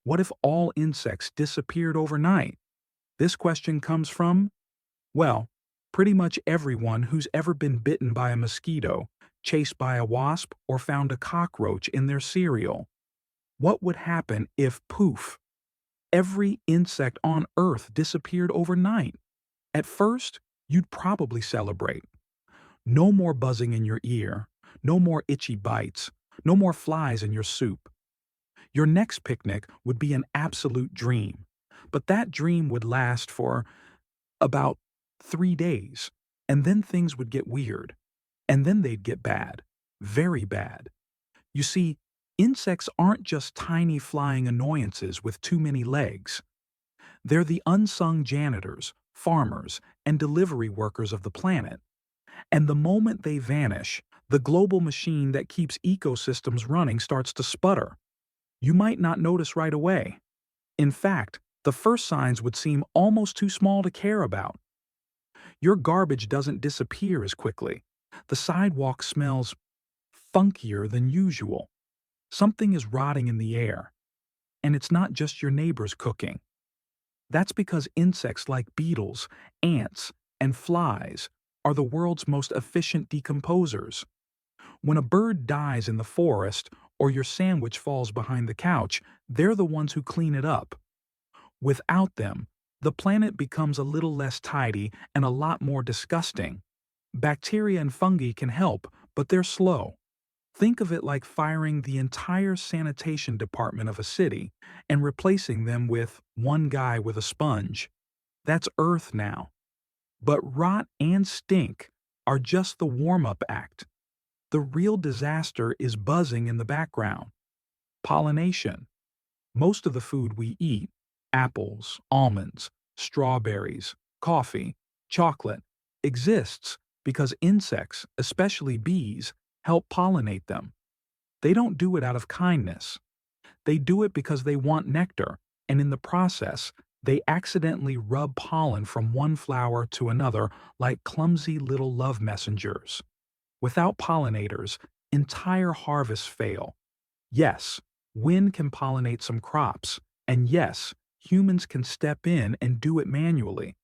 What if all insects disappeared overnight? This question comes from, well, pretty much everyone who's ever been bitten by a mosquito, chased by a wasp, or found a cockroach in their cereal. What would happen if, poof, every insect on Earth disappeared overnight? At first, you'd probably celebrate. No more buzzing in your ear, no more itchy bites, no more flies in your soup. Your next picnic would be an absolute dream, but that dream would last for about 3 days, and then things would get weird, and then they'd get bad, very bad. You see, insects aren't just tiny flying annoyances with too many legs. They're the unsung janitors, farmers, and delivery workers of the planet. And the moment they vanish, the global machine that keeps ecosystems running starts to sputter. You might not notice right away. In fact, the first signs would seem almost too small to care about. Your garbage doesn't disappear as quickly. The sidewalk smells funkier than usual. Something is rotting in the air. And it's not just your neighbors cooking. That's because insects like beetles, ants, and flies are the world's most efficient decomposers. When a bird dies in the forest or your sandwich falls behind the couch, they're the ones who clean it up. Without them, the planet becomes a little less tidy and a lot more disgusting. Bacteria and fungi can help, but they're slow. Think of it like firing the entire sanitation department of a city and replacing them with one guy with a sponge. That's Earth now. But rot and stink are just the warm-up act. The real disaster is buzzing in the background. Pollination. Most of the food we eat, apples, almonds, strawberries, coffee, chocolate, exists because insects, especially bees, help pollinate them. They don't do it out of kindness. They do it because they want nectar, and in the process, they accidentally rub pollen from one flower to another like clumsy little love messengers. Without pollinators, entire harvests fail. Yes, wind can pollinate some crops, and yes, humans can step in and do it manually.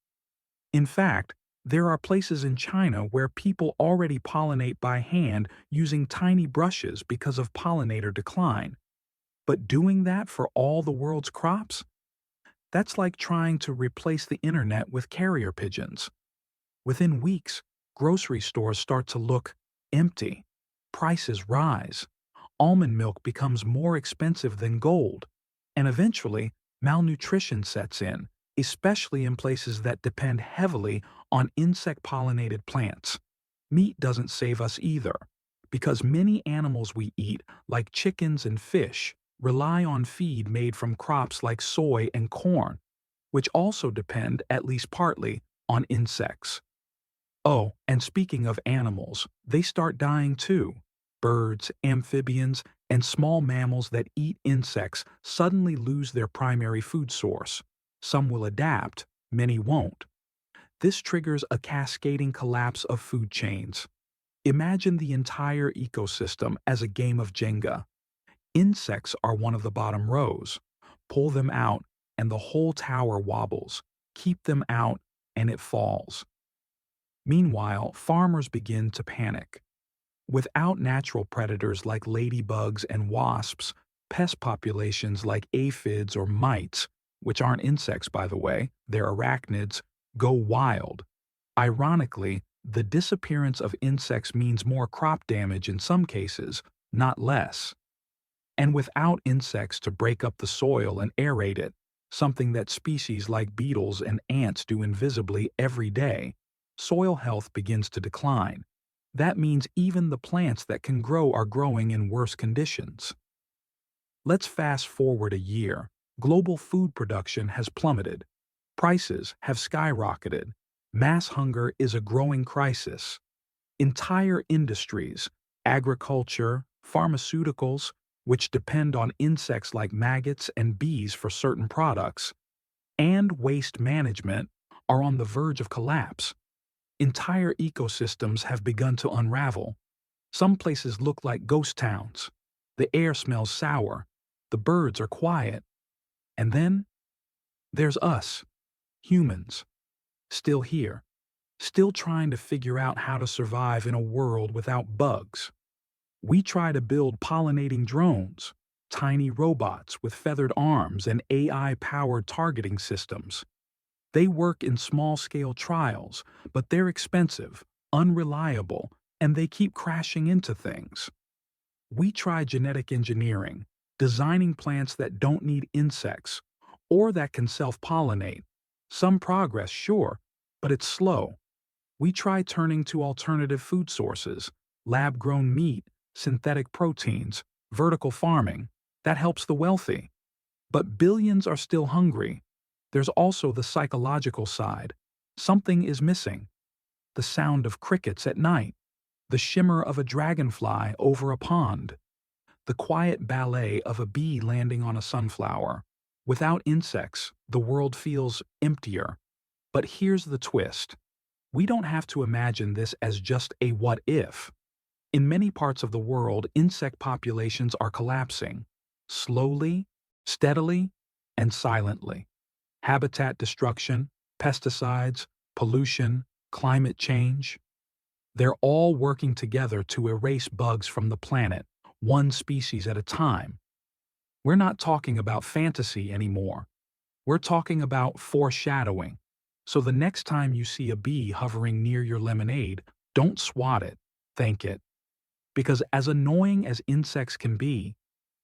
In fact, there are places in China where people already pollinate by hand using tiny brushes because of pollinator decline. But doing that for all the world's crops? That's like trying to replace the internet with carrier pigeons. Within weeks, grocery stores start to look empty. Prices rise. Almond milk becomes more expensive than gold. And eventually, malnutrition sets in, especially in places that depend heavily on insect-pollinated plants. Meat doesn't save us either, because many animals we eat, like chickens and fish, rely on feed made from crops like soy and corn, which also depend, at least partly, on insects. Oh, and speaking of animals, they start dying too. Birds, amphibians, and small mammals that eat insects suddenly lose their primary food source. Some will adapt, many won't. This triggers a cascading collapse of food chains. Imagine the entire ecosystem as a game of Jenga. Insects are one of the bottom rows. Pull them out, and the whole tower wobbles. Keep them out, and it falls. Meanwhile, farmers begin to panic. Without natural predators like ladybugs and wasps, pest populations like aphids or mites, which aren't insects by the way, they're arachnids, go wild. Ironically, the disappearance of insects means more crop damage in some cases, not less. And without insects to break up the soil and aerate it, something that species like beetles and ants do invisibly every day, soil health begins to decline. That means even the plants that can grow are growing in worse conditions. Let's fast forward a year. Global food production has plummeted. Prices have skyrocketed. Mass hunger is a growing crisis. Entire industries, agriculture, pharmaceuticals, which depend on insects like maggots and bees for certain products, and waste management are on the verge of collapse. Entire ecosystems have begun to unravel. Some places look like ghost towns. The air smells sour. The birds are quiet. And then there's us, humans, still here, still trying to figure out how to survive in a world without bugs. We try to build pollinating drones, tiny robots with feathered arms and AI-powered targeting systems. They work in small-scale trials, but they're expensive, unreliable, and they keep crashing into things. We try genetic engineering, designing plants that don't need insects, or that can self-pollinate. Some progress, sure, but it's slow. We try turning to alternative food sources, lab-grown meat, synthetic proteins, vertical farming. That helps the wealthy. But billions are still hungry. There's also the psychological side. Something is missing. The sound of crickets at night, the shimmer of a dragonfly over a pond, the quiet ballet of a bee landing on a sunflower. Without insects, the world feels emptier. But here's the twist. We don't have to imagine this as just a what if. In many parts of the world, insect populations are collapsing. Slowly, steadily, and silently. Habitat destruction, pesticides, pollution, climate change. They're all working together to erase bugs from the planet, one species at a time. We're not talking about fantasy anymore. We're talking about foreshadowing. So the next time you see a bee hovering near your lemonade, don't swat it, thank it. Because as annoying as insects can be,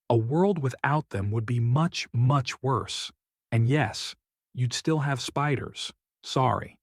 a world without them would be much, much worse. And yes, you'd still have spiders. Sorry.